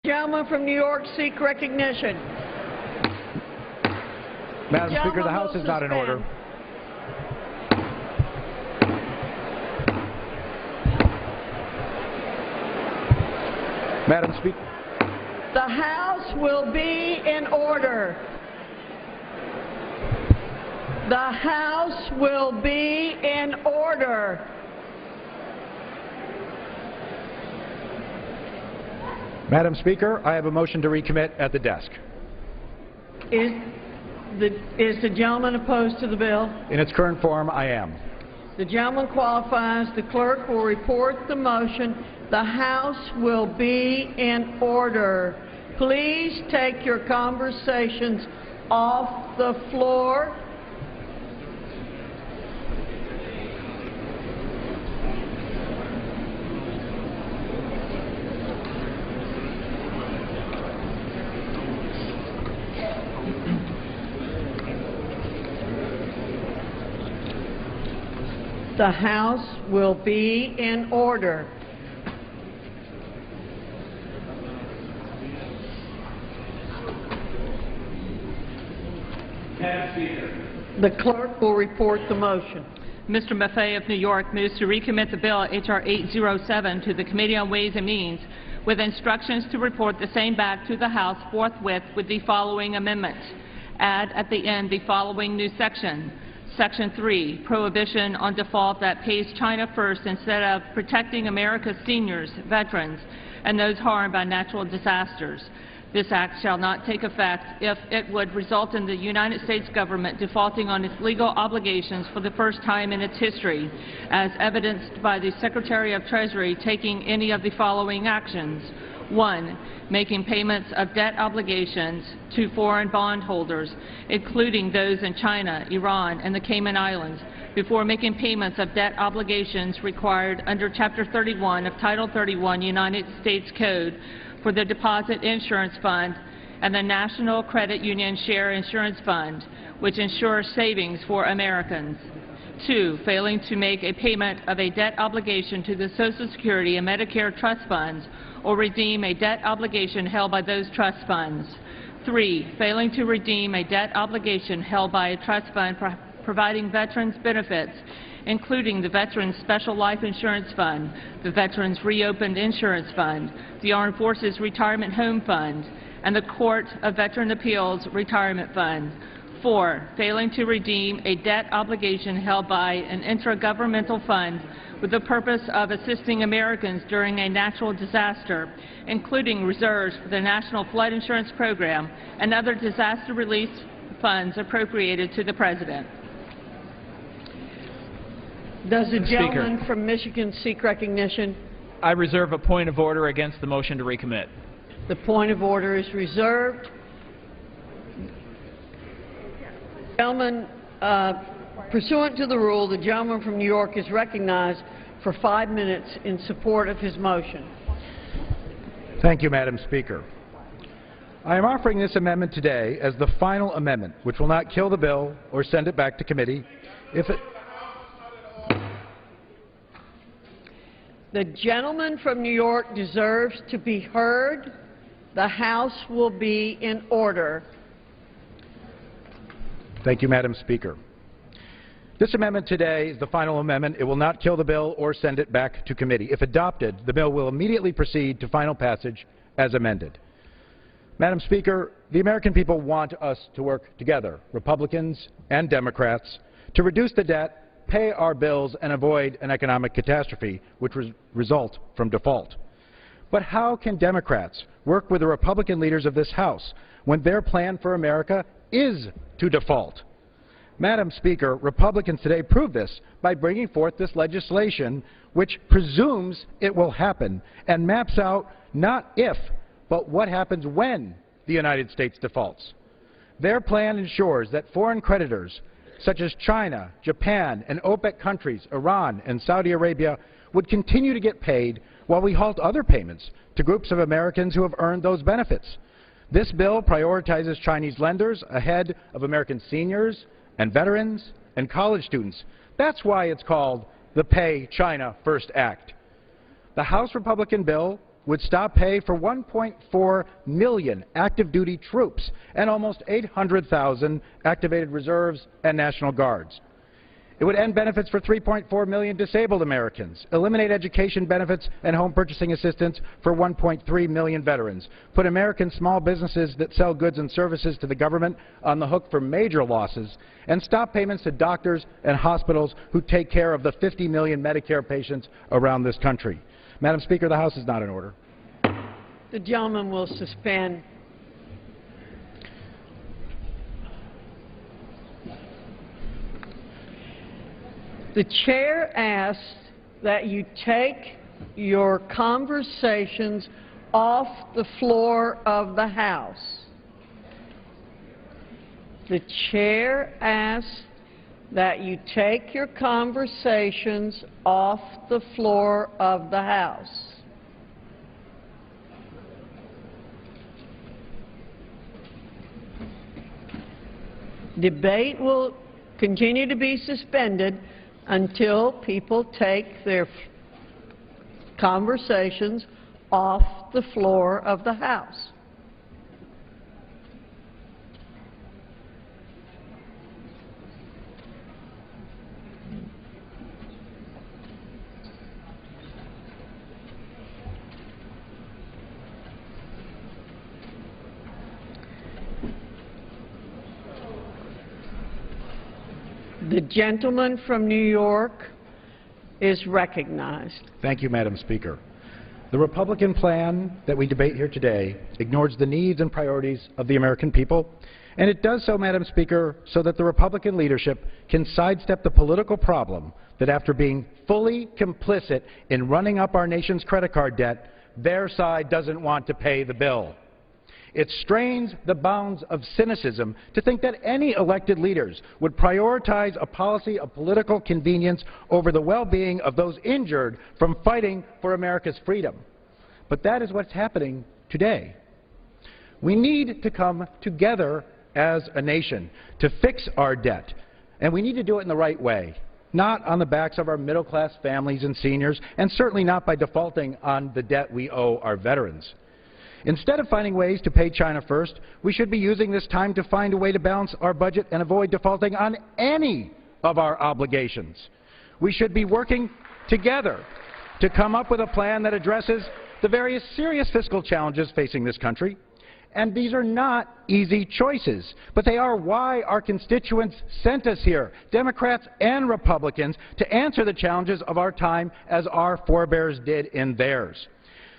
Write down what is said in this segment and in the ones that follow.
Gentleman from New York seek recognition. Madam Speaker, the House is not in order. Madam Speaker. The House will be in order. The House will be in order. Madam Speaker, I have a motion to recommit at the desk. Is the gentleman opposed to the bill? In its current form, I am. The gentleman qualifies. The clerk will report the motion. The House will be in order. Please take your conversations off the floor. The House will be in order. Madam Speaker. The clerk will report the motion. Mr. Maffei of New York moves to recommit the bill H.R. 807 to the Committee on Ways and Means with instructions to report the same back to the House forthwith with the following amendments. Add at the end the following new section. Section 3, prohibition on default that pays China first instead of protecting America's seniors, veterans, and those harmed by natural disasters. This act shall not take effect if it would result in the United States government defaulting on its legal obligations for the first time in its history, as evidenced by the Secretary of Treasury taking any of the following actions. 1. Making payments of debt obligations to foreign bondholders, including those in China, Iran, and the Cayman Islands, before making payments of debt obligations required under Chapter 31 of Title 31 United States Code for the Deposit Insurance Fund and the National Credit Union Share Insurance Fund, which ensures savings for Americans. 2. Failing to make a payment of a debt obligation to the Social Security and Medicare trust funds or redeem a debt obligation held by those trust funds. 3. Failing to redeem a debt obligation held by a trust fund providing veterans benefits, including the Veterans Special Life Insurance Fund, the Veterans Reopened Insurance Fund, the Armed Forces Retirement Home Fund, and the Court of Veteran Appeals Retirement Fund. 4. Failing to redeem a debt obligation held by an intragovernmental fund with the purpose of assisting Americans during a natural disaster, including reserves for the National Flood Insurance Program and other disaster relief funds appropriated to the President. Does the gentleman from Michigan seek recognition? I reserve a point of order against the motion to recommit. The point of order is reserved. Gentleman, pursuant to the rule, the gentleman from New York is recognized for 5 minutes in support of his motion. Thank you, Madam Speaker. I am offering this amendment today as the final amendment, which will not kill the bill or send it back to committee if it... The gentleman from New York deserves to be heard. The House will be in order. Thank you, Madam Speaker. This amendment today is the final amendment. It will not kill the bill or send it back to committee. If adopted, the bill will immediately proceed to final passage as amended. Madam Speaker, the American people want us to work together, Republicans and Democrats, to reduce the debt, pay our bills, and avoid an economic catastrophe which would result from default. But how can Democrats work with the Republican leaders of this House when their plan for America is to default? Madam Speaker, Republicans today prove this by bringing forth this legislation which presumes it will happen and maps out not if, but what happens when the United States defaults. Their plan ensures that foreign creditors such as China, Japan, and OPEC countries, Iran, and Saudi Arabia would continue to get paid while we halt other payments to groups of Americans who have earned those benefits. This bill prioritizes Chinese lenders ahead of American seniors and veterans and college students. That's why it's called the Pay China First Act. The House Republican bill would stop pay for 1.4 million active duty troops and almost 800,000 activated reserves and National Guards. It would end benefits for 3.4 million disabled Americans, eliminate education benefits and home purchasing assistance for 1.3 million veterans, put American small businesses that sell goods and services to the government on the hook for major losses, and stop payments to doctors and hospitals who take care of the 50 million Medicare patients around this country. Madam Speaker, the House is not in order. The gentleman will suspend. The chair asks that you take your conversations off the floor of the House. The chair asks that you take your conversations off the floor of the House. Debate will continue to be suspended until people take their conversations off the floor of the House. The gentleman from New York is recognized. Thank you, Madam Speaker. The Republican plan that we debate here today ignores the needs and priorities of the American people, and it does so, Madam Speaker, so that the Republican leadership can sidestep the political problem that after being fully complicit in running up our nation's credit card debt, their side doesn't want to pay the bill. It strains the bounds of cynicism to think that any elected leaders would prioritize a policy of political convenience over the well-being of those injured from fighting for America's freedom. But that is what's happening today. We need to come together as a nation to fix our debt, and we need to do it in the right way, not on the backs of our middle-class families and seniors, and certainly not by defaulting on the debt we owe our veterans. Instead of finding ways to pay China first, we should be using this time to find a way to balance our budget and avoid defaulting on any of our obligations. We should be working together to come up with a plan that addresses the various serious fiscal challenges facing this country. And these are not easy choices, but they are why our constituents sent us here, Democrats and Republicans, to answer the challenges of our time as our forebears did in theirs.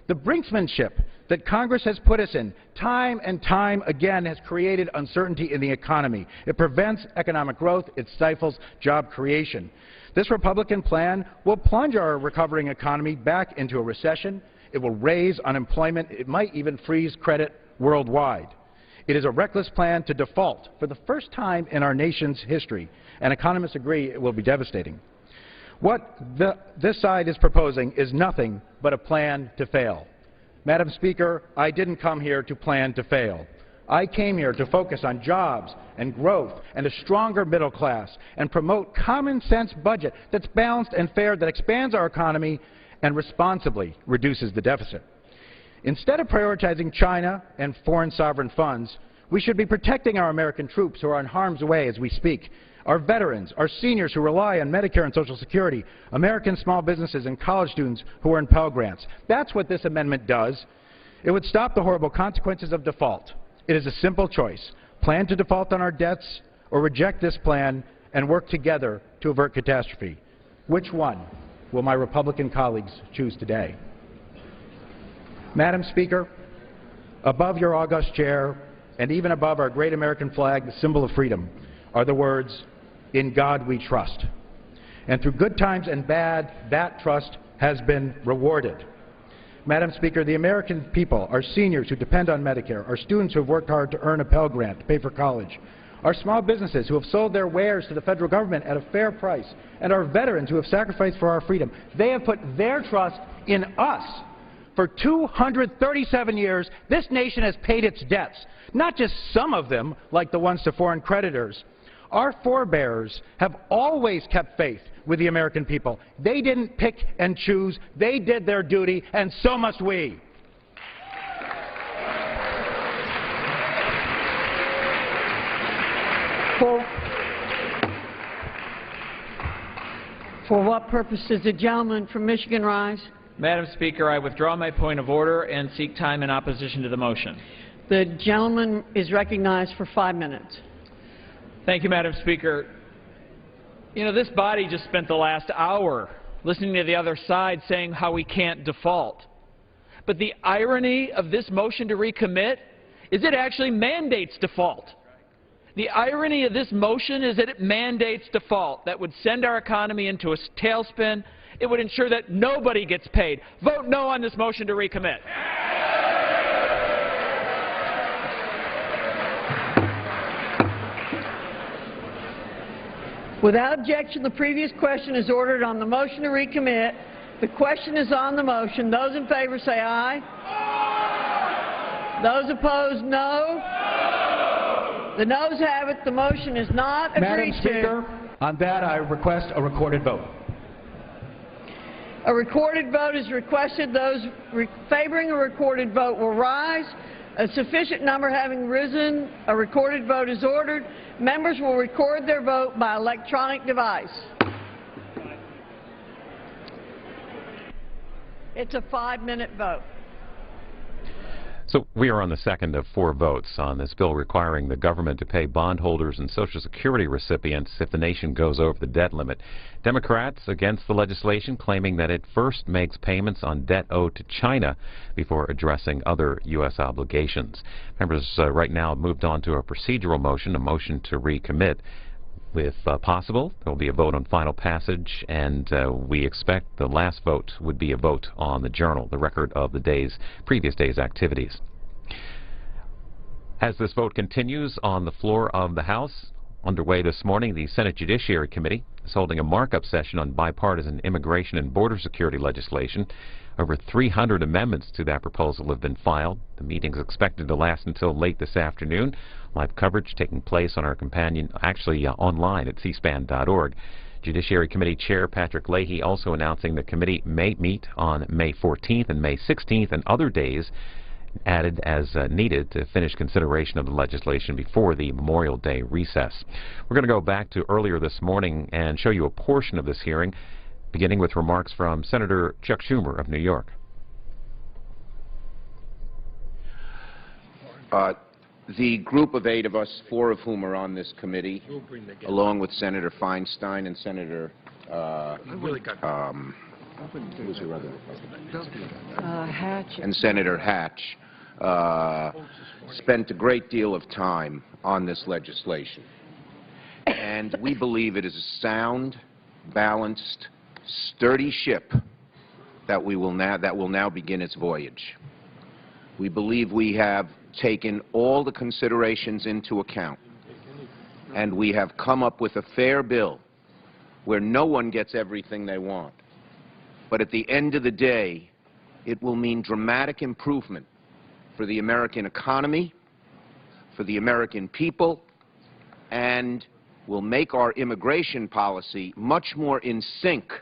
The brinksmanship that Congress has put us in time and time again has created uncertainty in the economy. It prevents economic growth. It stifles job creation. This Republican plan will plunge our recovering economy back into a recession. It will raise unemployment. It might even freeze credit worldwide. It is a reckless plan to default for the first time in our nation's history, and economists agree it will be devastating. What this side is proposing is nothing but a plan to fail. Madam Speaker, I didn't come here to plan to fail. I came here to focus on jobs and growth and a stronger middle class and promote common sense budget that's balanced and fair, that expands our economy and responsibly reduces the deficit. Instead of prioritizing China and foreign sovereign funds, we should be protecting our American troops who are in harm's way as we speak, our veterans, our seniors who rely on Medicare and Social Security, American small businesses and college students who earn Pell Grants. That's what this amendment does. It would stop the horrible consequences of default. It is a simple choice. Plan to default on our debts or reject this plan and work together to avert catastrophe. Which one will my Republican colleagues choose today? Madam Speaker, above your august chair and even above our great American flag, the symbol of freedom, are the words, "In God we trust." And through good times and bad, that trust has been rewarded. Madam Speaker, the American people, our seniors who depend on Medicare, our students who have worked hard to earn a Pell Grant to pay for college, our small businesses who have sold their wares to the federal government at a fair price, and our veterans who have sacrificed for our freedom, they have put their trust in us. For 237 years, this nation has paid its debts, not just some of them, like the ones to foreign creditors. Our forebears have always kept faith with the American people. They didn't pick and choose. They did their duty, and so must we. For what purpose does the gentleman from Michigan rise? Madam Speaker, I withdraw my point of order and seek time in opposition to the motion. The gentleman is recognized for 5 minutes. Thank you, Madam Speaker. You know, this body just spent the last hour listening to the other side saying how we can't default. But the irony of this motion to recommit is it actually mandates default. The irony of this motion is that it mandates default. That would send our economy into a tailspin. It would ensure that nobody gets paid. Vote no on this motion to recommit. Without objection, the previous question is ordered on the motion to recommit. The question is on the motion. Those in favor say aye. Aye. Those opposed, no. No. The noes have it. The motion is not agreed Madam Speaker, on that I request a recorded vote. A recorded vote is requested. Those favoring a recorded vote will rise. A sufficient number having risen, a recorded vote is ordered. Members will record their vote by electronic device. It's a 5-minute vote. So we are on the second of 4 votes on this bill requiring the government to pay bondholders and Social Security recipients if the nation goes over the debt limit. Democrats against the legislation, claiming that it first makes payments on debt owed to China before addressing other U.S. obligations. Members right now have moved on to a procedural motion, a motion to recommit. If possible, there will be a vote on final passage, and we expect the last vote would be a vote on the journal, the record of the previous day's activities. As this vote continues on the floor of the House, underway this morning, the Senate Judiciary Committee is holding a markup session on bipartisan immigration and border security legislation. Over 300 amendments to that proposal have been filed. The meeting is expected to last until late this afternoon. Live coverage taking place on our companion, online at cspan.org. Judiciary Committee Chair Patrick Leahy also announcing the committee may meet on May 14th and May 16th and other days added as needed to finish consideration of the legislation before the Memorial Day recess. We're going to go back to earlier this morning and show you a portion of this hearing, beginning with remarks from Senator Chuck Schumer of New York. The group of 8 of us, 4 of whom are on this committee, along with Senator Feinstein and Senator who's your other? Hatch. And Senator Hatch, spent a great deal of time on this legislation. And we believe it is a sound, balanced, sturdy ship that will now begin its voyage. We believe we have taken all the considerations into account, and we have come up with a fair bill where no one gets everything they want. But at the end of the day, it will mean dramatic improvement for the American economy, for the American people, and will make our immigration policy much more in sync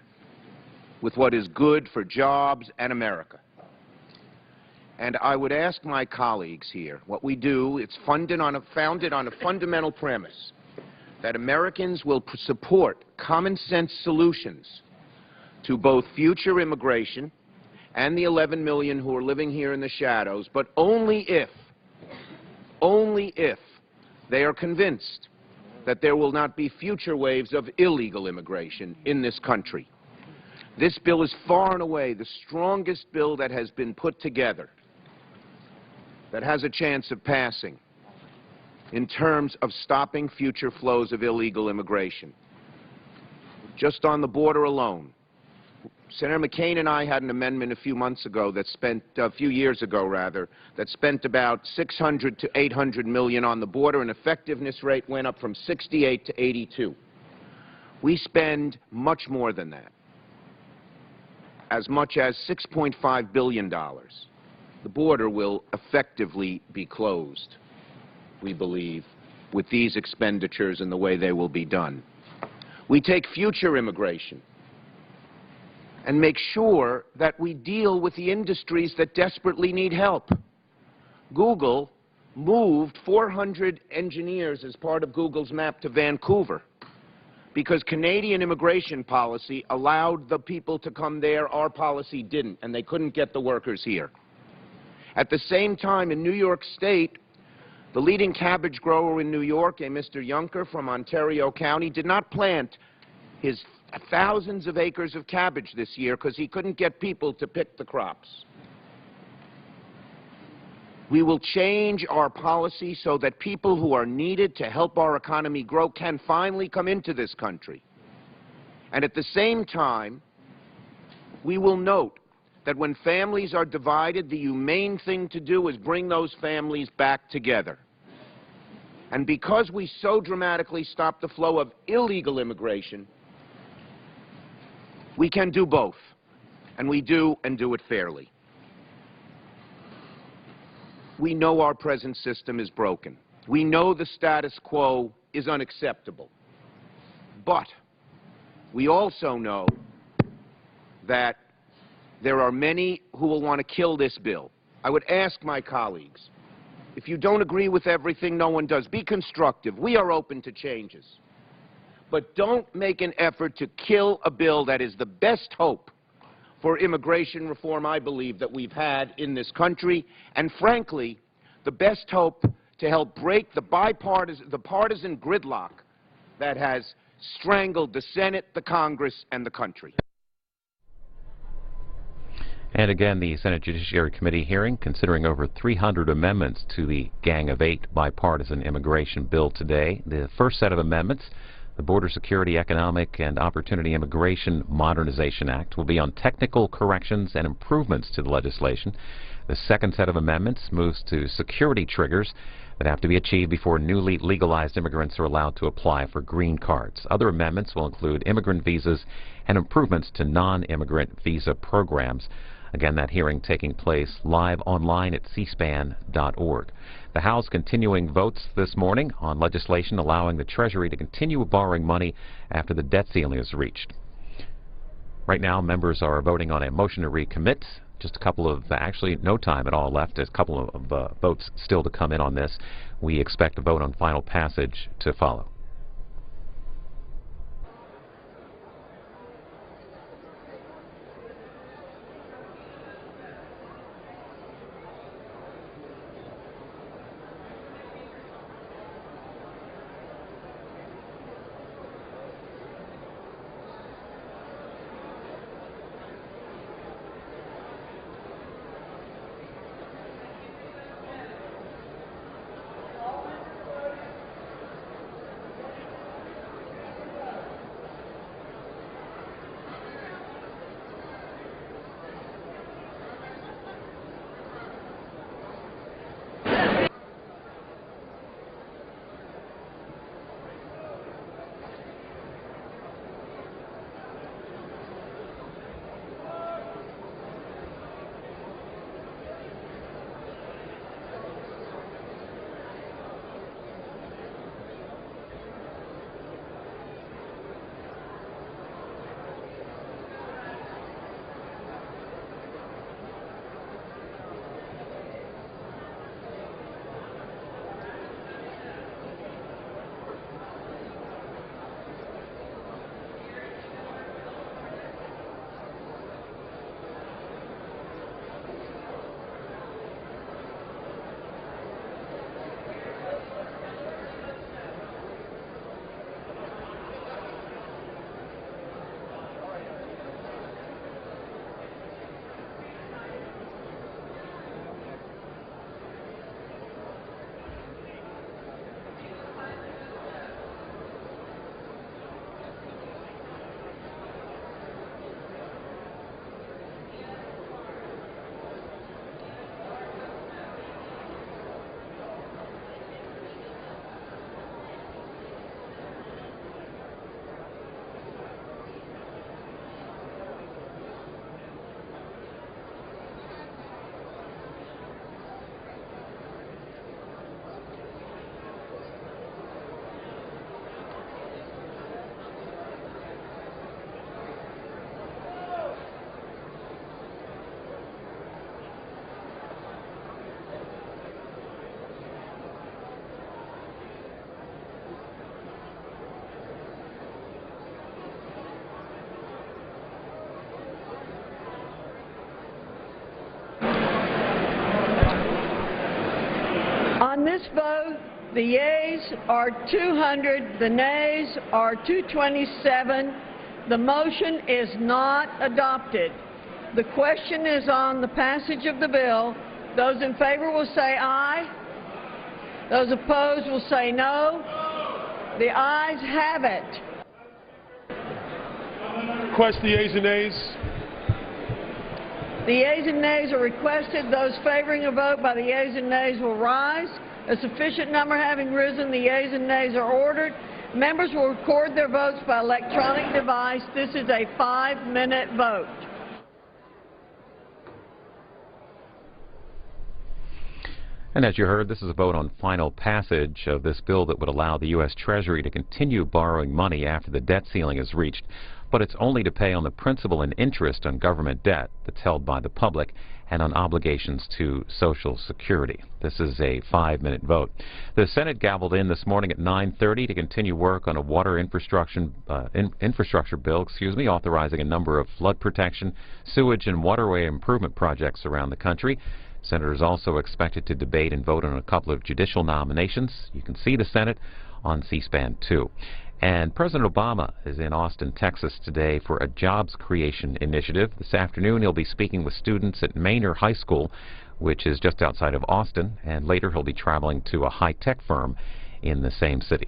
with what is good for jobs and America. And I would ask my colleagues here, what we do, it's founded on a fundamental premise that Americans will support common sense solutions to both future immigration and the 11 million who are living here in the shadows, but only if they are convinced that there will not be future waves of illegal immigration in this country. This bill is far and away the strongest bill that has been put together that has a chance of passing in terms of stopping future flows of illegal immigration. Just on the border alone, Senator McCain and I had an amendment a few years ago, that spent about $600 to $800 million on the border, and effectiveness rate went up from 68 to 82. We spend much more than that, as much as $6.5 billion. The border will effectively be closed, we believe, with these expenditures and the way they will be done. We take future immigration and make sure that we deal with the industries that desperately need help. Google moved 400 engineers as part of Google's map to Vancouver because Canadian immigration policy allowed the people to come there. Our policy didn't, and they couldn't get the workers here. At the same time, in New York State, the leading cabbage grower in New York, a Mr. Juncker from Ontario County, did not plant his thousands of acres of cabbage this year because he couldn't get people to pick the crops. We will change our policy so that people who are needed to help our economy grow can finally come into this country. And at the same time, we will note that when families are divided, the humane thing to do is bring those families back together. And because we so dramatically stopped the flow of illegal immigration, we can do both, and we do, and do it fairly. We know our present system is broken. We know the status quo is unacceptable. But we also know that there are many who will want to kill this bill. I would ask my colleagues, if you don't agree with everything, no one does. Be constructive. We are open to changes. But don't make an effort to kill a bill that is the best hope for immigration reform, I believe, that we've had in this country, and frankly, the best hope to help break the partisan gridlock that has strangled the Senate, the Congress, and the country. And again, the Senate Judiciary Committee hearing considering over 300 amendments to the Gang of Eight bipartisan immigration bill today. The first set of amendments, the Border Security, Economic, and Opportunity Immigration Modernization Act, will be on technical corrections and improvements to the legislation. The second set of amendments moves to security triggers that have to be achieved before newly legalized immigrants are allowed to apply for green cards. Other amendments will include immigrant visas and improvements to non-immigrant visa programs. Again, that hearing taking place live online at cspan.org. The House continuing votes this morning on legislation allowing the Treasury to continue borrowing money after the debt ceiling is reached. Right now, members are voting on a motion to recommit. Just a couple of, actually no time at all left. There's a couple of votes still to come in on this. We expect a vote on final passage to follow. On this vote, the yeas are 200, the nays are 227. The motion is not adopted. The question is on the passage of the bill. Those in favor will say aye. Those opposed will say no. The ayes have it. Request the yeas and nays. The yeas and nays are requested. Those favoring a vote by the yeas and nays will rise. A sufficient number having risen, the yeas and nays are ordered. Members will record their votes by electronic device. This is a 5-minute vote. And as you heard, this is a vote on final passage of this bill that would allow the U.S. Treasury to continue borrowing money after the debt ceiling is reached, but it's only to pay on the principal and interest on government debt that's held by the public and on obligations to Social Security. This is a 5-minute vote. The Senate gavelled in this morning at 9:30 to continue work on a water infrastructure bill, authorizing a number of flood protection, sewage, and waterway improvement projects around the country. Senators also expected to debate and vote on a couple of judicial nominations. You can see the Senate on C-SPAN 2. And President Obama is in Austin, Texas today for a jobs creation initiative. This afternoon he'll be speaking with students at Manor High School, which is just outside of Austin, and later he'll be traveling to a high-tech firm in the same city.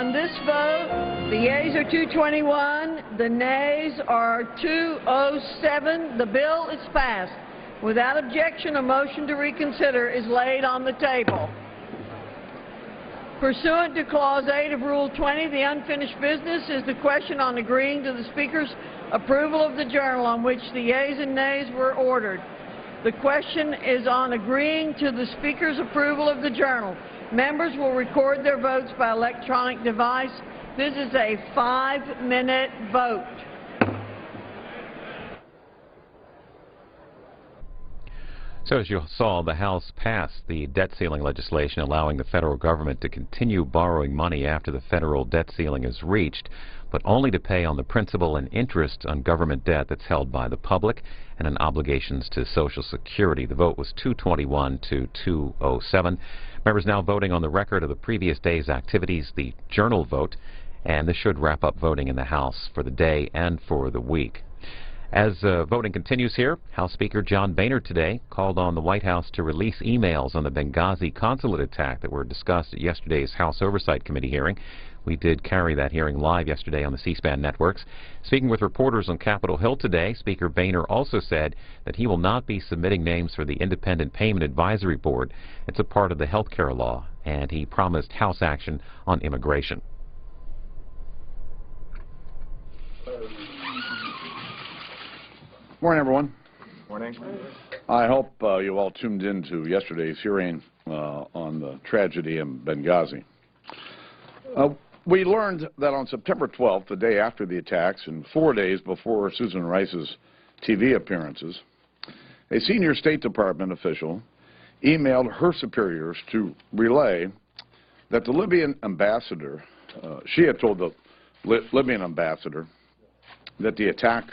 On this vote, the yeas are 221, the nays are 207. The bill is passed. Without objection, a motion to reconsider is laid on the table. Pursuant to Clause 8 of Rule 20, the unfinished business is the question on agreeing to the Speaker's approval of the journal on which the yeas and nays were ordered. The question is on agreeing to the Speaker's approval of the journal. Members will record their votes by electronic device. This is a 5-minute vote. So as you saw, the House passed the debt ceiling legislation allowing the federal government to continue borrowing money after the federal debt ceiling is reached, but only to pay on the principal and interest on government debt that's held by the public and on obligations to Social Security. The vote was 221 to 207. Members now voting on the record of the previous day's activities, the journal vote, and this should wrap up voting in the House for the day and for the week. As voting continues here, House Speaker John Boehner today called on the White House to release emails on the Benghazi consulate attack that were discussed at yesterday's House Oversight Committee hearing. We did carry that hearing live yesterday on the C-SPAN networks. Speaking with reporters on Capitol Hill today, Speaker Boehner also said that he will not be submitting names for the Independent Payment Advisory Board. It's a part of the health care law, and he promised House action on immigration. Morning, everyone. Morning. I hope you all tuned in to yesterday's hearing on the tragedy in Benghazi. We learned that on September 12th, the day after the attacks and 4 days before Susan Rice's TV appearances, a senior State Department official emailed her superiors to relay that the Libyan ambassador, she had told the Libyan ambassador that the attack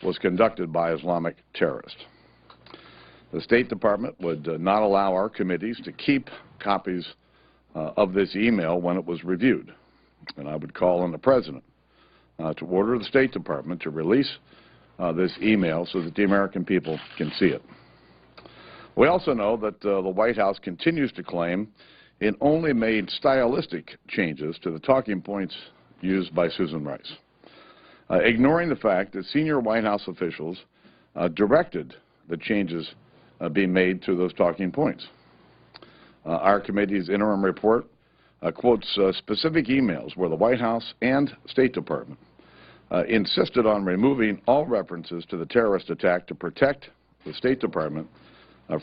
was conducted by Islamic terrorists. The State Department would not allow our committees to keep copies of this email when it was reviewed. And I would call on the President to order the State Department to release this email so that the American people can see it. We also know that the White House continues to claim it only made stylistic changes to the talking points used by Susan Rice, ignoring the fact that senior White House officials directed the changes being made to those talking points. Our committee's interim report quotes specific emails where the White House and State Department insisted on removing all references to the terrorist attack to protect the State Department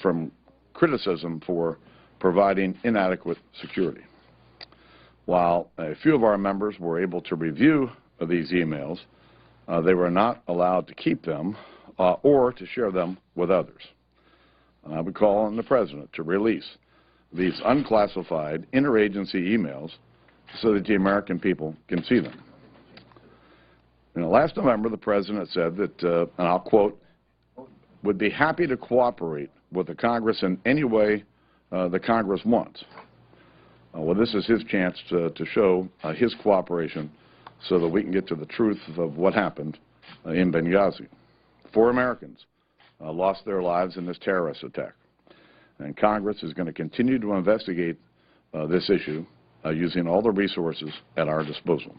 from criticism for providing inadequate security. While a few of our members were able to review these emails, they were not allowed to keep them or to share them with others. I would call on the President to release these unclassified interagency emails so that the American people can see them. You know, last November, the President said that, and I'll quote, would be happy to cooperate with the Congress in any way the Congress wants. Well, this is his chance to show his cooperation so that we can get to the truth of what happened in Benghazi. 4 Americans lost their lives in this terrorist attack. And Congress is going to continue to investigate this issue using all the resources at our disposal.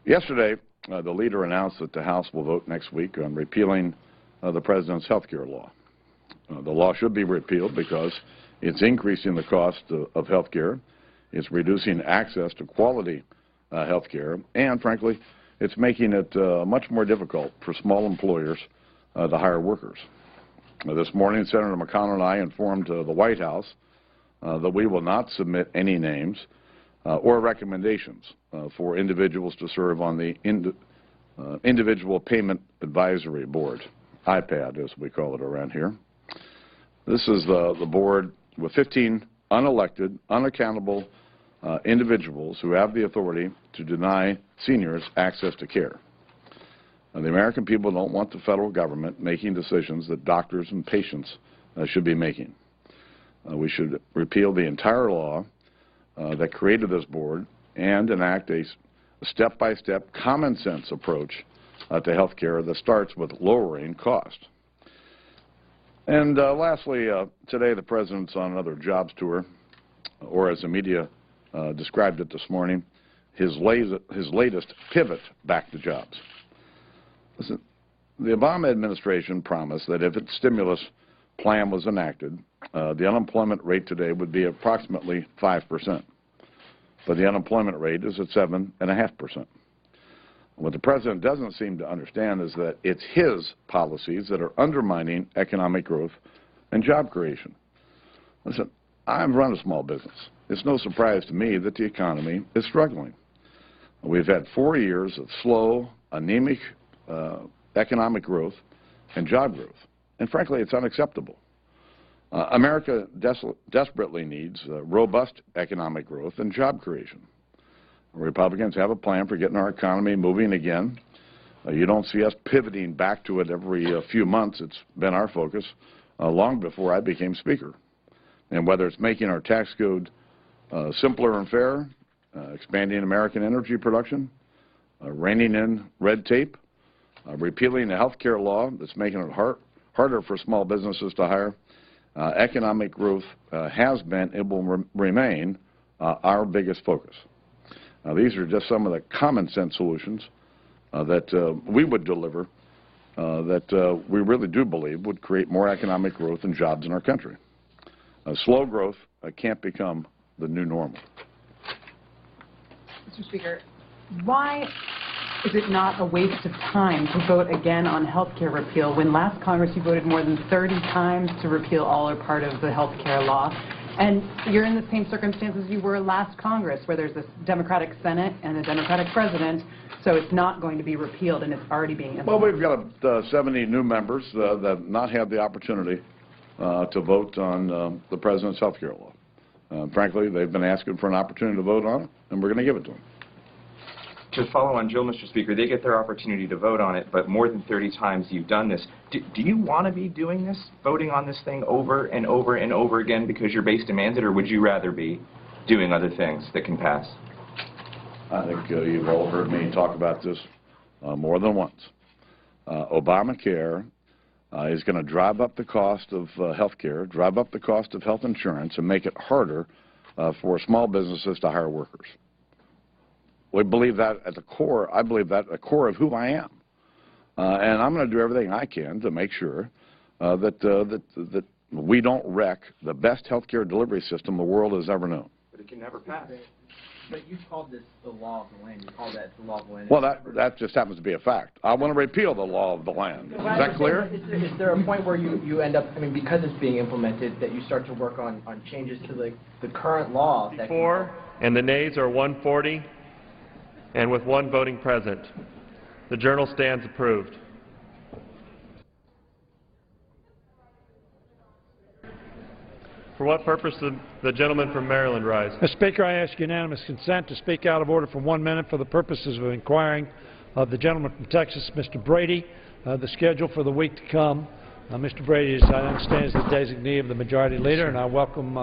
Yesterday, the leader announced that the House will vote next week on repealing the President's health care law. The law should be repealed because it's increasing the cost of health care, it's reducing access to quality health care, and, frankly, it's making it much more difficult for small employers to hire workers. This morning, Senator McConnell and I informed the White House that we will not submit any names or recommendations for individuals to serve on the Individual Payment Advisory Board, IPAD as we call it around here. This is the board with 15 unelected, unaccountable individuals who have the authority to deny seniors access to care. The American people don't want the federal government making decisions that doctors and patients should be making. We should repeal the entire law that created this board and enact a step-by-step common-sense approach to health care that starts with lowering cost. And lastly, today the President's on another jobs tour, or as the media described it this morning, his latest pivot back to jobs. Listen, the Obama administration promised that if its stimulus plan was enacted, the unemployment rate today would be approximately 5%. But the unemployment rate is at 7.5%. What the President doesn't seem to understand is that it's his policies that are undermining economic growth and job creation. Listen, I've run a small business. It's no surprise to me that the economy is struggling. We've had 4 years of slow, anemic economic growth and job growth. And frankly, it's unacceptable. America desperately needs robust economic growth and job creation. Republicans have a plan for getting our economy moving again. You don't see us pivoting back to it every few months. It's been our focus long before I became Speaker. And whether it's making our tax code simpler and fairer, expanding American energy production, reining in red tape, repealing the health care law that's making it harder for small businesses to hire, economic growth has been and will remain our biggest focus. These are just some of the common sense solutions that we would deliver that we really do believe would create more economic growth and jobs in our country. Slow growth can't become the new normal. Mr. Speaker, why is it not a waste of time to vote again on health care repeal when last Congress you voted more than 30 times to repeal all or part of the health care law? And you're in the same circumstances you were last Congress, where there's this Democratic Senate and a Democratic President, so it's not going to be repealed and it's already being implemented. Well, we've got 70 new members that have not had the opportunity to vote on the President's health care law. Frankly, they've been asking for an opportunity to vote on it, and we're going to give it to them. To follow on Jill, Mr. Speaker, they get their opportunity to vote on it, but more than 30 times you've done this. Do you want to be doing this, voting on this thing over and over and over again because your base demands it, or would you rather be doing other things that can pass? I think you've all heard me talk about this more than once. Obamacare is going to drive up the cost of health care, drive up the cost of health insurance, and make it harder for small businesses to hire workers. We believe that at the core. I believe that at the core of who I am. And I'm going to do everything I can to make sure that we don't wreck the best health care delivery system the world has ever known. But it can never pass. But you called this the law of the land. You call that the law of the land. Well, that just happens to be a fact. I want to repeal the law of the land. Is that clear? Is there a point where you end up, I mean, because it's being implemented, that you start to work on changes to the current law? Before, and the nays are 140, and with one voting present. The journal stands approved. For what purpose does the gentleman from Maryland rise? Mr. Speaker, I ask unanimous consent to speak out of order for 1 minute for the purposes of inquiring of the gentleman from Texas, Mr. Brady, the schedule for the week to come. Mr. Brady, as I understand, is the designee of the Majority Leader, and I welcome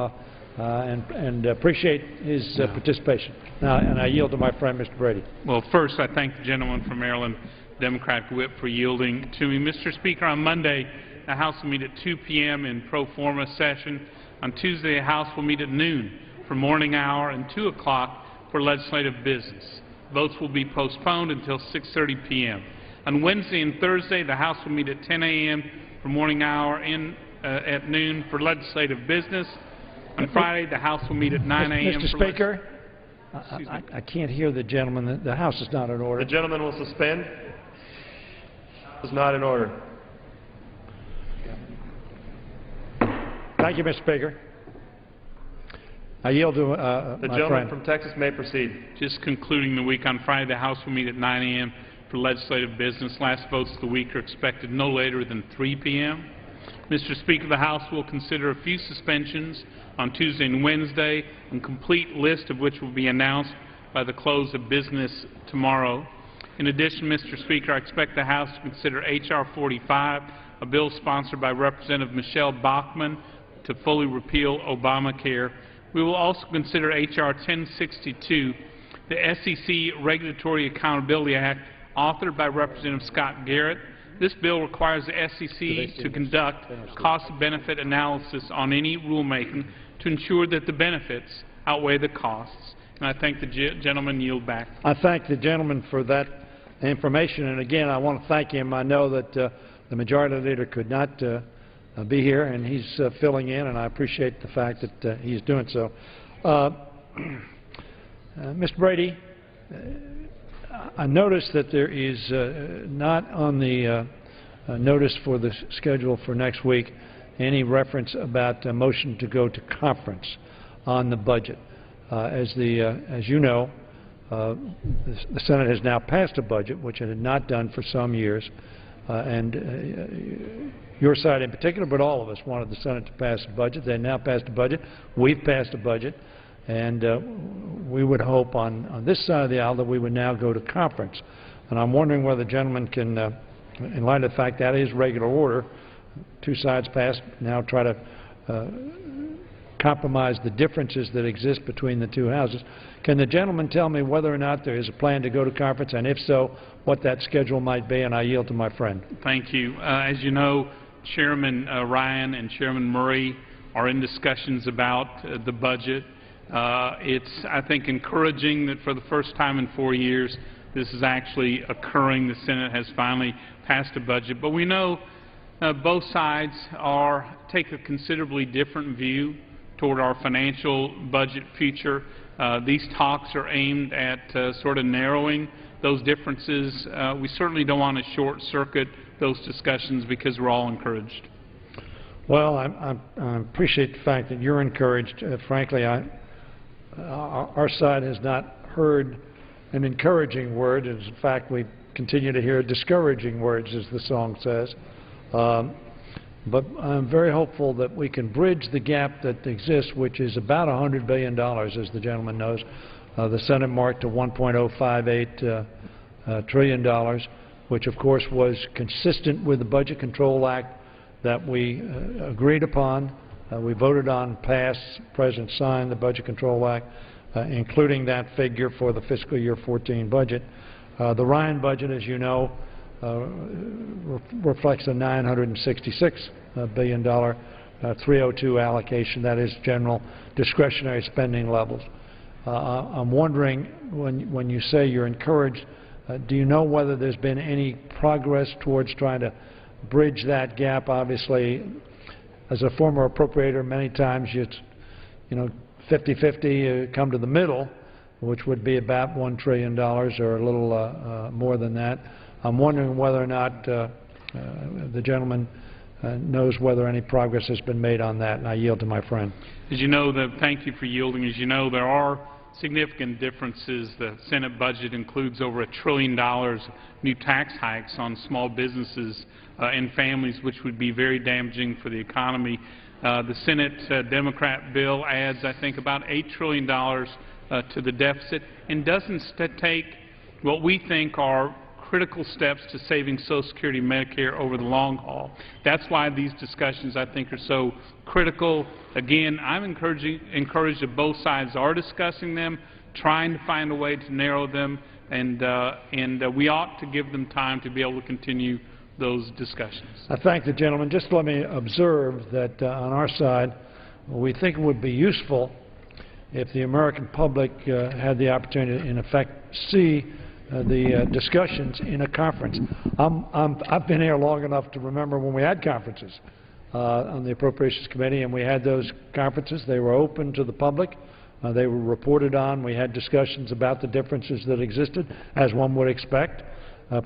and appreciate his participation. Now, and I yield to my friend, Mr. Brady. Well, first, I thank the gentleman from Maryland, Democratic Whip, for yielding to me. Mr. Speaker, on Monday, the House will meet at 2 p.m. in pro forma session. On Tuesday, the House will meet at noon for morning hour and 2 o'clock for legislative business. Votes will be postponed until 6:30 p.m. On Wednesday and Thursday, the House will meet at 10 a.m. for morning hour and at noon for legislative business. On Friday, the House will meet at 9 a.m. Mr. Speaker, I can't hear the gentleman. The House is not in order. The gentleman will suspend. Is not in order. Thank you, Mr. Speaker. I yield to the my gentleman friend from Texas may proceed. Just concluding the week, on Friday, the House will meet at 9 a.m. for legislative business. Last votes of the week are expected no later than 3 p.m. Mr. Speaker, the House will consider a few suspensions on Tuesday and Wednesday, a complete list of which will be announced by the close of business tomorrow. In addition, Mr. Speaker, I expect the House to consider H.R. 45, a bill sponsored by Representative Michelle Bachmann to fully repeal Obamacare. We will also consider H.R. 1062, the SEC Regulatory Accountability Act, authored by Representative Scott Garrett. This bill requires the SEC to conduct cost-benefit analysis on any rulemaking to ensure that the benefits outweigh the costs And I thank the gentleman. Yield back. I thank the gentleman for that information. And again, I want to thank him. I know that the Majority Leader could not be here, and he's filling in, and I appreciate the fact that he's doing so. Mr. Brady, I noticed that there is not on the notice for the schedule for next week any reference about a motion to go to conference on the budget. As you know, the Senate has now passed a budget, which it had not done for some years, and your side in particular, but all of us wanted the Senate to pass a budget. They now passed a budget. We've passed a budget, and we would hope on this side of the aisle that we would now go to conference. And I'm wondering whether the gentleman can, in light of the fact that is regular order, two sides passed, now try to compromise the differences that exist between the two houses. Can the gentleman tell me whether or not there is a plan to go to conference, and if so, what that schedule might be? And I yield to my friend. Thank you. As you know, Chairman Ryan and Chairman Murray are in discussions about the budget. It's, I think, encouraging that for the first time in 4 years this is actually occurring. The Senate has finally passed a budget. But we know both sides take a considerably different view toward our financial budget future. These talks are aimed at sort of narrowing those differences. We certainly don't want to short-circuit those discussions because we're all encouraged. Well, I appreciate the fact that you're encouraged. Frankly, our side has not heard an encouraging word. In fact, we continue to hear discouraging words, as the song says. But I'm very hopeful that we can bridge the gap that exists, which is about $100 billion, as the gentleman knows. The Senate marked to $1.058 trillion, which of course was consistent with the Budget Control Act that we agreed upon. We voted on, passed, the President signed the Budget Control Act, including that figure for the fiscal year 14 budget. The Ryan budget, as you know, reflects a $966 billion 302 allocation. That is general discretionary spending levels. I'm wondering, when you say you're encouraged, do you know whether there's been any progress towards trying to bridge that gap? Obviously, as a former appropriator, many times it's, 50-50, come to the middle, which would be about $1 trillion or a little more than that. I'm wondering whether or not the gentleman knows whether any progress has been made on that, and I yield to my friend. As you know, thank you for yielding. As you know, there are significant differences. The Senate budget includes over $1 trillion new tax hikes on small businesses and families, which would be very damaging for the economy. The Senate Democrat bill adds, I think, about $8 trillion to the deficit and doesn't take what we think are critical steps to saving Social Security and Medicare over the long haul. That's why these discussions, I think, are so critical. Again, I'm encouraged that both sides are discussing them, trying to find a way to narrow them, and we ought to give them time to be able to continue those discussions. I thank the gentleman. Just let me observe that on our side, we think it would be useful if the American public had the opportunity to, in effect, see the discussions in a conference. I've been here long enough to remember when we had conferences on the Appropriations Committee, and we had those conferences. They were open to the public. They were reported on. We had discussions about the differences that existed, as one would expect,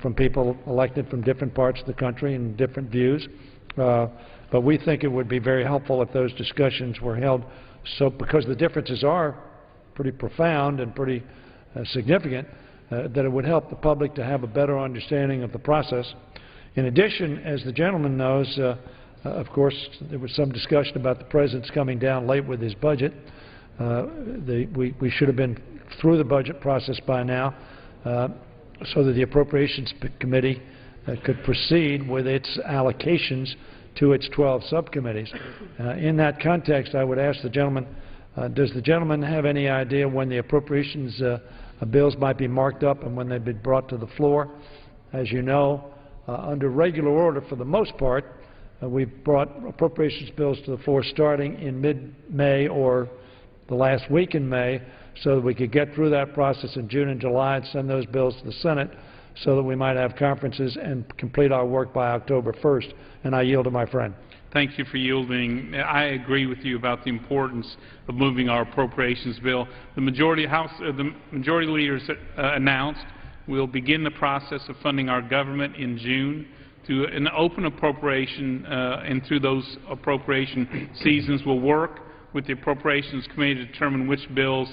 from people elected from different parts of the country and different views. But we think it would be very helpful if those discussions were held, because the differences are pretty profound and pretty significant, that it would help the public to have a better understanding of the process. In addition, as the gentleman knows, of course, there was some discussion about the President's coming down late with his budget. We should have been through the budget process by now, so that the Appropriations Committee could proceed with its allocations to its 12 subcommittees. In that context, I would ask the gentleman, does the gentleman have any idea when the appropriations bills might be marked up and when they'd be brought to the floor? As you know, under regular order for the most part, we've brought appropriations bills to the floor starting in mid-May or the last week in May, so that we could get through that process in June and July and send those bills to the Senate so that we might have conferences and complete our work by October 1st. And I yield to my friend. Thank you for yielding. I agree with you about the importance of moving our appropriations bill. The majority leaders announced we'll begin the process of funding our government in June through an open appropriation, and through those appropriation seasons we'll work with the Appropriations Committee to determine which bills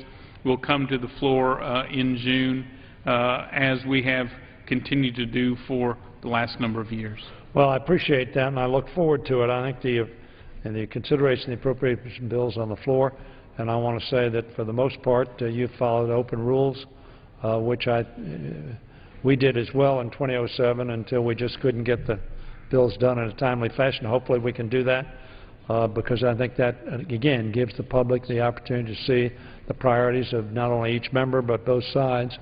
will come to the floor in June, as we have continued to do for the last number of years. Well, I appreciate that, and I look forward to it. I think the consideration of the appropriation bills on the floor, and I want to say that for the most part, you've followed open rules, which we did as well in 2007 until we just couldn't get the bills done in a timely fashion. Hopefully we can do that, because I think that, again, gives the public the opportunity to see the priorities of not only each member but both sides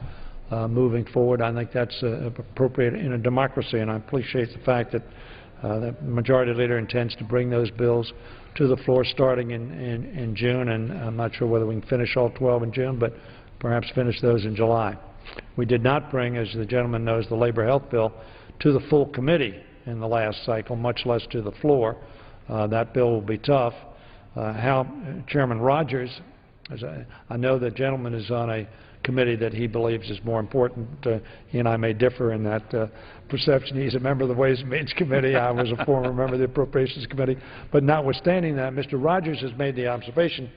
moving forward. I think that's appropriate in a democracy, and I appreciate the fact that the Majority Leader intends to bring those bills to the floor starting in June, and I'm not sure whether we can finish all 12 in June, but perhaps finish those in July. We did not bring, as the gentleman knows, the Labor Health Bill to the full committee in the last cycle, much less to the floor. That bill will be tough. Chairman Rogers, I know the gentleman is on a committee that he believes is more important. He and I may differ in that perception. He's a member of the Ways and Means Committee. I was a former member of the Appropriations Committee. But notwithstanding that, Mr. Rogers has made the observation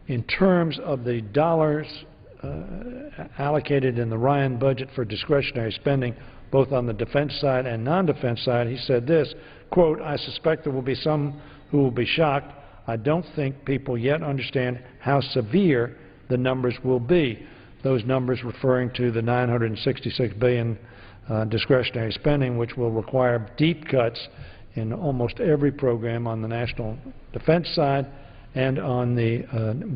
in terms of the dollars allocated in the Ryan budget for discretionary spending, both on the defense side and non-defense side. He said this, quote, "I suspect there will be some who will be shocked. I don't think people yet understand how severe the numbers will be." Those numbers referring to the $966 billion discretionary spending, which will require deep cuts in almost every program on the national defense side and on the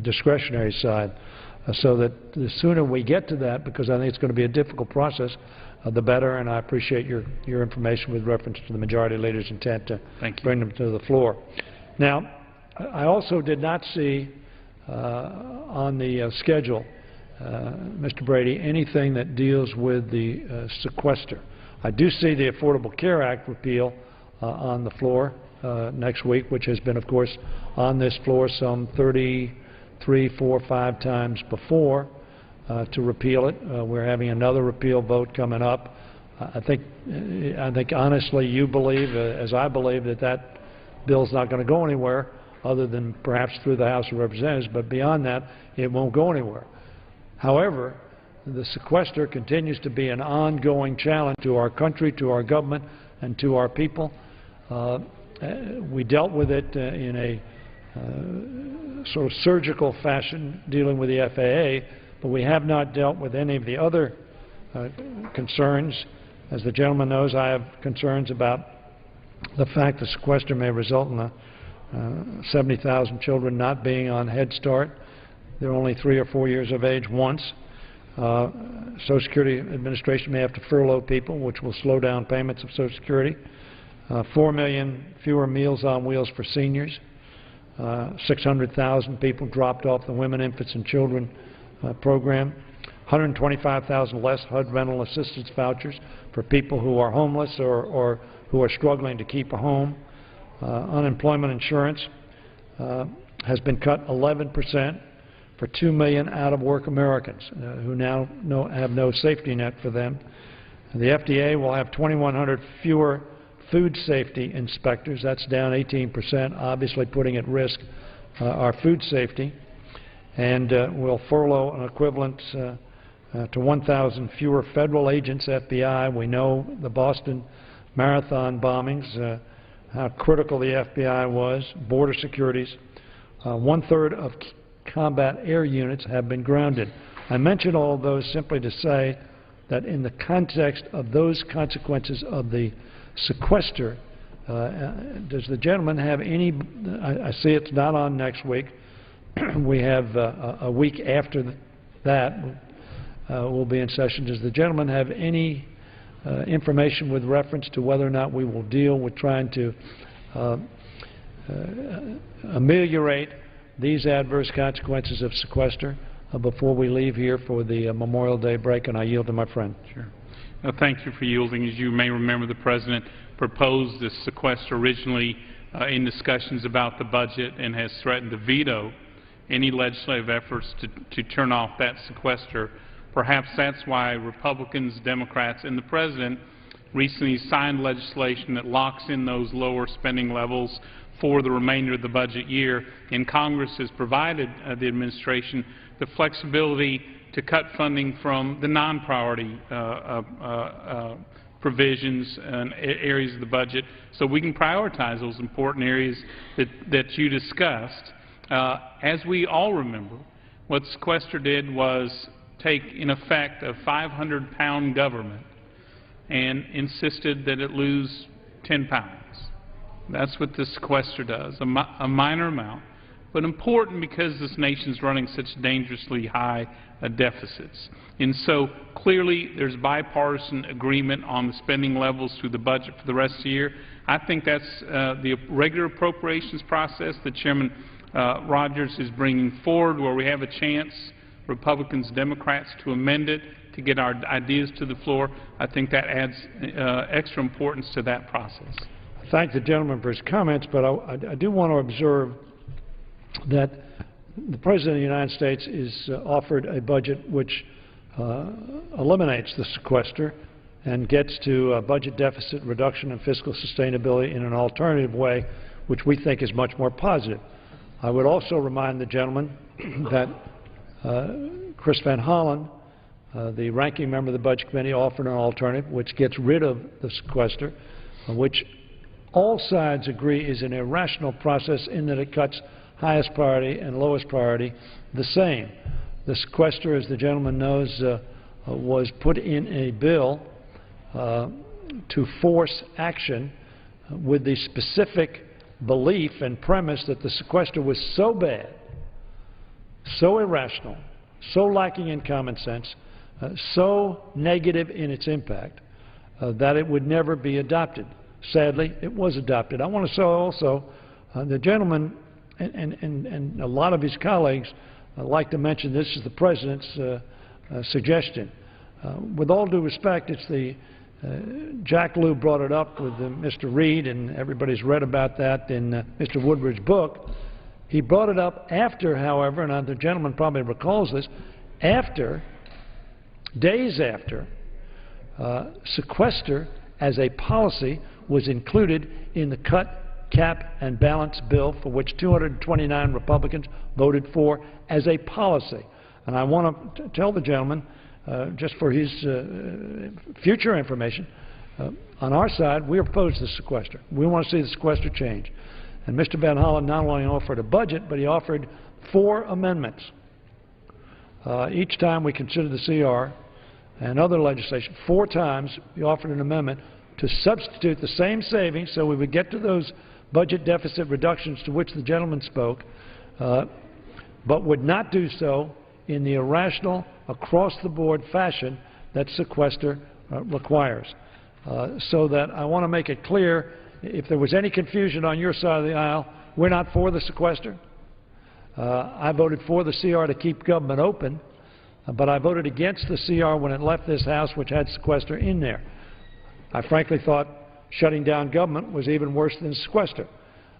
discretionary side. So that the sooner we get to that, because I think it's going to be a difficult process, the better, and I appreciate your information with reference to the Majority Leader's intent to bring them to the floor. Now, I also did not see on the schedule, Mr. Brady, anything that deals with the sequester. I do see the Affordable Care Act repeal on the floor next week, which has been, of course, on this floor some 33, 4, 5 times before to repeal it. We're having another repeal vote coming up. I think honestly you believe, as I believe, that bill's not going to go anywhere other than perhaps through the House of Representatives, but beyond that, it won't go anywhere. However, the sequester continues to be an ongoing challenge to our country, to our government, and to our people. We dealt with it in a sort of surgical fashion dealing with the FAA, but we have not dealt with any of the other concerns. As the gentleman knows, I have concerns about the fact the sequester may result in 70,000 children not being on Head Start. They're only 3 or 4 years of age once. Social Security Administration may have to furlough people, which will slow down payments of Social Security. 4 million fewer Meals on Wheels for seniors. 600,000 people dropped off the Women, Infants, and Children program. 125,000 less HUD rental assistance vouchers for people who are homeless or who are struggling to keep a home. Unemployment insurance has been cut 11% for 2 million out-of-work Americans who now have no safety net for them. And the FDA will have 2,100 fewer food safety inspectors. That's down 18%, obviously putting at risk our food safety. And will furlough an equivalent to 1,000 fewer federal agents, FBI. We know the Boston Marathon bombings, how critical the FBI was, border securities. 1/3 of combat air units have been grounded. I mention all of those simply to say that in the context of those consequences of the sequester, does the gentleman have any, I see it's not on next week, we have a week after that we'll be in session. Does the gentleman have any information with reference to whether or not we will deal with trying to ameliorate these adverse consequences of sequester before we leave here for the Memorial Day break, and I yield to my friend. Sure. Thank you for yielding. As you may remember, the President proposed this sequester originally in discussions about the budget and has threatened to veto any legislative efforts to turn off that sequester. Perhaps that's why Republicans, Democrats, and the President recently signed legislation that locks in those lower spending levels for the remainder of the budget year, and Congress has provided the administration the flexibility to cut funding from the non-priority provisions and areas of the budget so we can prioritize those important areas that you discussed. As we all remember, what sequester did was take, in effect, a 500-pound government and insisted that it lose 10 pounds. That's what the sequester does, a minor amount, but important because this nation's running such dangerously high deficits. And so clearly there's bipartisan agreement on the spending levels through the budget for the rest of the year. I think that's the regular appropriations process that Chairman Rogers is bringing forward, where we have a chance, Republicans, Democrats, to amend it, to get our ideas to the floor. I think that adds extra importance to that process. I thank the gentleman for his comments, but I do want to observe that the President of the United States is offered a budget which eliminates the sequester and gets to budget deficit reduction and fiscal sustainability in an alternative way, which we think is much more positive. I would also remind the gentleman that Chris Van Hollen, the ranking member of the Budget Committee, offered an alternative which gets rid of the sequester, which all sides agree is an irrational process in that it cuts highest priority and lowest priority the same. The sequester, as the gentleman knows, was put in a bill to force action with the specific belief and premise that the sequester was so bad, so irrational, so lacking in common sense, so negative in its impact, that it would never be adopted. Sadly, it was adopted. I want to say also the gentleman and a lot of his colleagues like to mention this is the President's suggestion. With all due respect, it's the Jack Lew brought it up with Mr. Reed, and everybody's read about that in Mr. Woodbridge's book. He brought it up after, however, and the gentleman probably recalls this, days after, sequester as a policy was included in the cut, cap, and balance bill for which 229 Republicans voted for as a policy. And I want to tell the gentleman, just for his future information, on our side, we oppose the sequester. We want to see the sequester change. And Mr. Van Hollen not only offered a budget, but he offered 4 amendments. Each time we considered the CR and other legislation, 4 times he offered an amendment to substitute the same savings so we would get to those budget deficit reductions to which the gentleman spoke, but would not do so in the irrational, across-the-board fashion that sequester requires. So that I want to make it clear, if there was any confusion on your side of the aisle, we're not for the sequester. I voted for the CR to keep government open, but I voted against the CR when it left this House, which had sequester in there. I frankly thought shutting down government was even worse than sequester.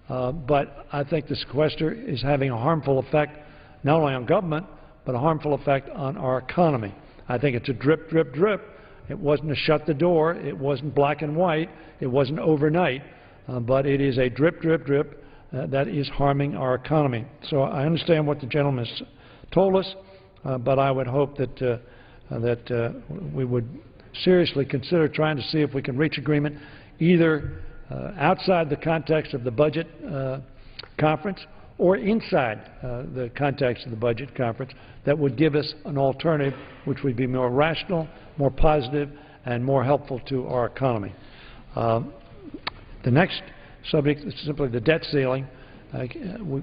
But I think the sequester is having a harmful effect not only on government, but a harmful effect on our economy. I think it's a drip, drip, drip. It wasn't a shut the door. It wasn't black and white. It wasn't overnight. But it is a drip, drip, drip that is harming our economy. So I understand what the gentleman has told us, but I would hope that, we would seriously consider trying to see if we can reach agreement either outside the context of the budget conference or inside the context of the budget conference that would give us an alternative which would be more rational, more positive, and more helpful to our economy. The next subject is simply the debt ceiling.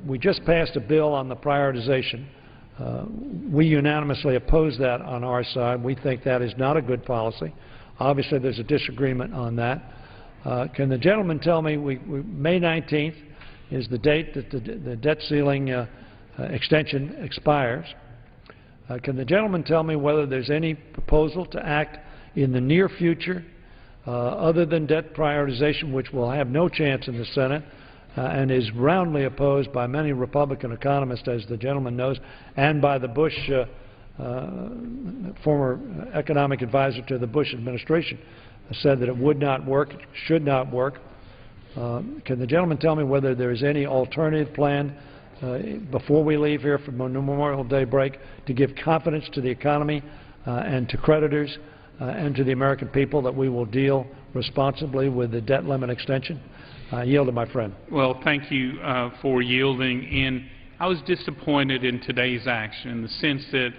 We just passed a bill on the prioritization. We unanimously oppose that on our side. We think that is not a good policy. Obviously, there's a disagreement on that. Can the gentleman tell me, May 19th is the date that the debt ceiling extension expires. Can the gentleman tell me whether there's any proposal to act in the near future other than debt prioritization, which will have no chance in the Senate and is roundly opposed by many Republican economists, as the gentleman knows, and by the Bush former economic advisor to the Bush administration, said that it would not work, it should not work. Can the gentleman tell me whether there is any alternative plan before we leave here for Memorial Day break to give confidence to the economy and to creditors and to the American people that we will deal responsibly with the debt limit extension? I yield to my friend. Well, thank you for yielding. And I was disappointed in today's action in the sense that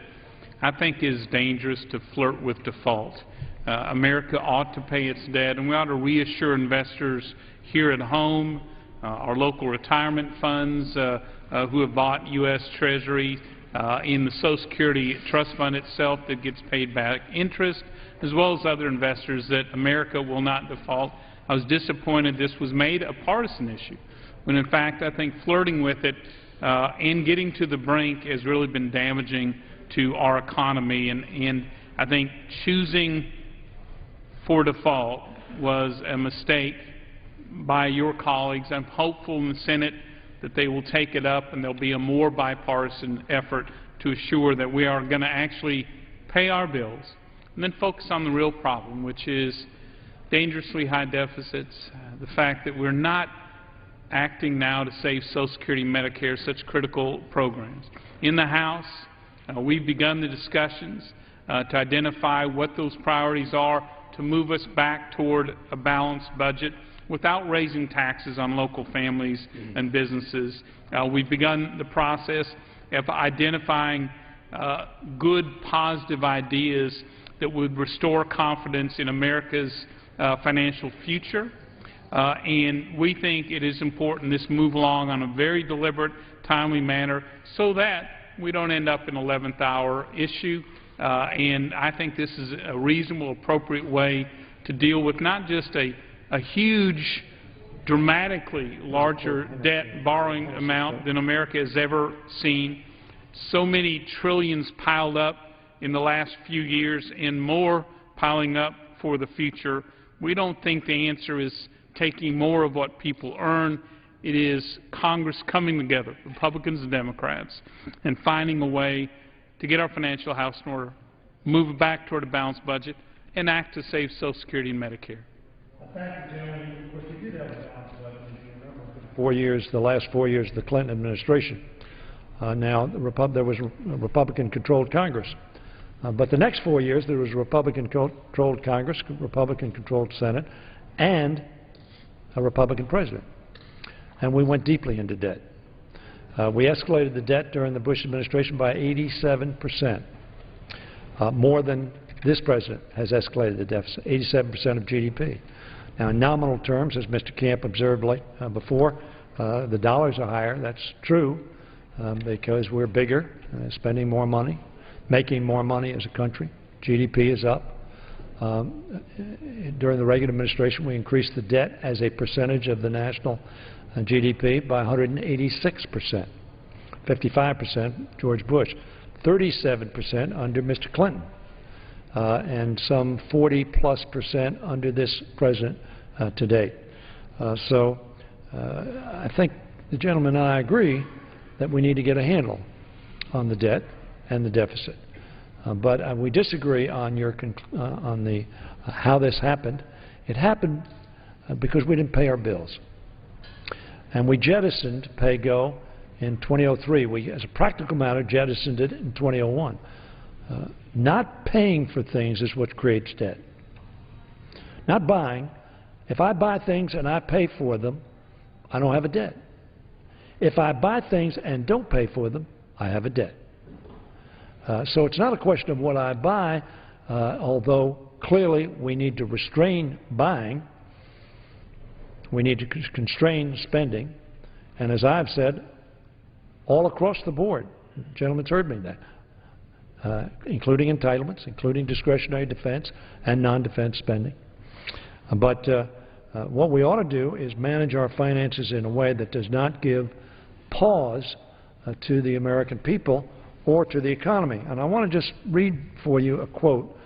I think it is dangerous to flirt with default. America ought to pay its debt, and we ought to reassure investors here at home, our local retirement funds who have bought U.S. Treasury, in the Social Security Trust Fund itself that gets paid back interest, as well as other investors, that America will not default. I was disappointed this was made a partisan issue, when in fact I think flirting with it and getting to the brink has really been damaging to our economy, and I think choosing for default was a mistake by your colleagues. I'm hopeful in the Senate that they will take it up and there will be a more bipartisan effort to assure that we are going to actually pay our bills and then focus on the real problem, which is dangerously high deficits, the fact that we're not acting now to save Social Security and Medicare, such critical programs. In the House, we've begun the discussions to identify what those priorities are to move us back toward a balanced budget without raising taxes on local families and businesses. We've begun the process of identifying good, positive ideas that would restore confidence in America's financial future. And we think it is important this move along on a very deliberate, timely manner so that we don't end up in an 11th hour issue. And I think this is a reasonable, appropriate way to deal with not just a huge, dramatically larger debt borrowing amount than America has ever seen, so many trillions piled up in the last few years and more piling up for the future. We don't think the answer is taking more of what people earn. It is Congress coming together, Republicans and Democrats, and finding a way to get our financial house in order, move it back toward a balanced budget, and act to save Social Security and Medicare. Thank you, gentlemen. Of course, we did have a balanced budget, as you remember, the last 4 years of the Clinton administration. Now, there was a Republican-controlled Congress. But the next 4 years, there was a Republican-controlled Congress, Republican-controlled Senate, and a Republican president. And we went deeply into debt. We escalated the debt during the Bush administration by 87%, more than this president has escalated the deficit, 87% of GDP. Now, in nominal terms, as Mr. Camp observed before, the dollars are higher. That's true because we're bigger, spending more money, making more money as a country. GDP is up. During the Reagan administration, we increased the debt as a percentage of the national GDP by 186%, 55% George Bush, 37% under Mr. Clinton, and some 40+% under this president to date. So I think the gentleman and I agree that we need to get a handle on the debt and the deficit. But we disagree on how this happened. It happened because we didn't pay our bills. And we jettisoned pay-go in 2003. We, as a practical matter, jettisoned it in 2001. Not paying for things is what creates debt. Not buying. If I buy things and I pay for them, I don't have a debt. If I buy things and don't pay for them, I have a debt. So it's not a question of what I buy, although clearly we need to restrain buying. We need to constrain spending. And as I've said, all across the board, the gentleman's heard me that, including entitlements, including discretionary defense and non-defense spending. But what we ought to do is manage our finances in a way that does not give pause to the American people or to the economy. And I want to just read for you a quote.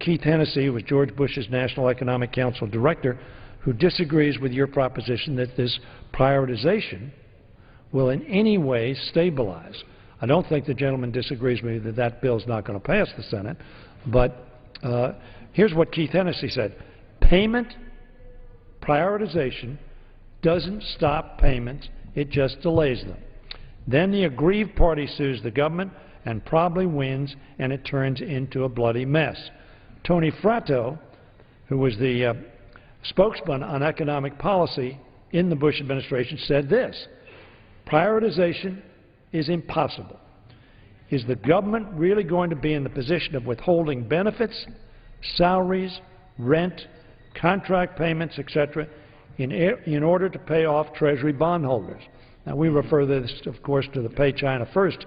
Keith Hennessy was George Bush's National Economic Council director, who disagrees with your proposition that this prioritization will in any way stabilize. I don't think the gentleman disagrees with me that that bill is not going to pass the Senate, but here's what Keith Hennessy said. Payment prioritization doesn't stop payments, it just delays them. Then the aggrieved party sues the government and probably wins, and it turns into a bloody mess. Tony Fratto, who was the spokesman on economic policy in the Bush administration, said this: prioritization is impossible. Is the government really going to be in the position of withholding benefits, salaries, rent, contract payments, etc., in order to pay off Treasury bondholders? Now, we refer this, of course, to the Pay China First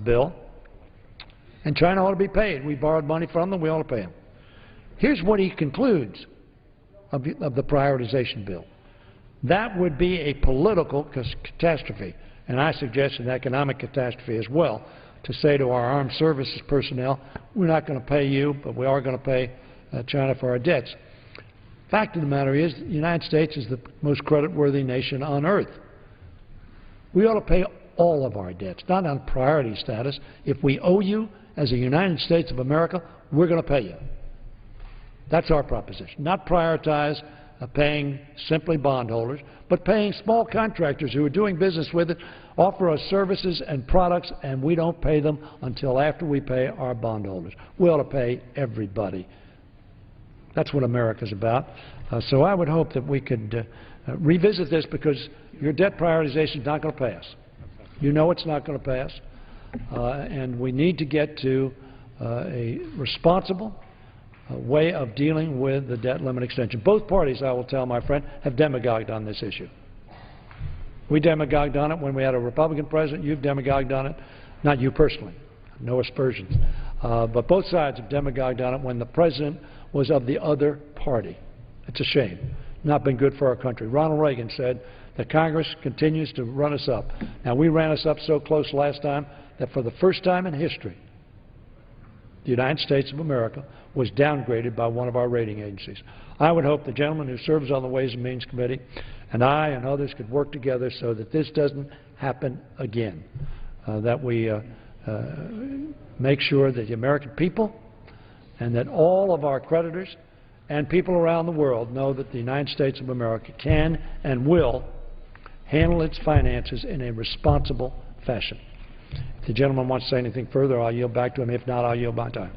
bill. And China ought to be paid. We borrowed money from them. We ought to pay them. Here's what he concludes of the prioritization bill. That would be a political catastrophe, and I suggest an economic catastrophe as well, to say to our armed services personnel, we're not going to pay you, but we are going to pay China for our debts. Fact of the matter is, the United States is the most creditworthy nation on earth. We ought to pay all of our debts, not on priority status. If we owe you as a United States of America, we're going to pay you. That's our proposition. Not prioritize paying simply bondholders, but paying small contractors who are doing business with it, offer us services and products, and we don't pay them until after we pay our bondholders. We ought to pay everybody. That's what America's about. So I would hope that we could revisit this, because your debt prioritization is not going to pass. You know it's not going to pass. And we need to get to a responsible way of dealing with the debt limit extension. Both parties, I will tell my friend, have demagogued on this issue. We demagogued on it when we had a Republican president. You've demagogued on it. Not you personally. No aspersions. But both sides have demagogued on it when the president was of the other party. It's a shame. Not been good for our country. Ronald Reagan said that Congress continues to run us up. Now, we ran us up so close last time that for the first time in history, the United States of America was downgraded by one of our rating agencies. I would hope the gentleman who serves on the Ways and Means Committee and I and others could work together so that this doesn't happen again, that we make sure that the American people and that all of our creditors and people around the world know that the United States of America can and will handle its finances in a responsible fashion. If the gentleman wants to say anything further, I'll yield back to him. If not, I'll yield my time.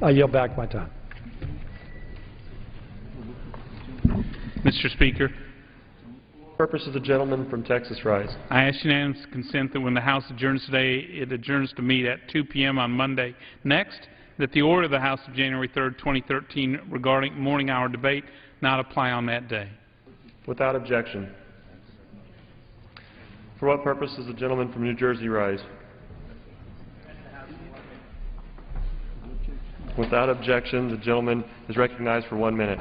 I'll yield back my time. Mr. Speaker, purpose of the gentleman from Texas rise. I ask unanimous consent that when the House adjourns today, it adjourns to meet at 2 p.m. on Monday. Next, that the order of the House of January 3rd, 2013 regarding morning hour debate not apply on that day. Without objection. For what purpose does the gentleman from New Jersey rise? Without objection, the gentleman is recognized for 1 minute.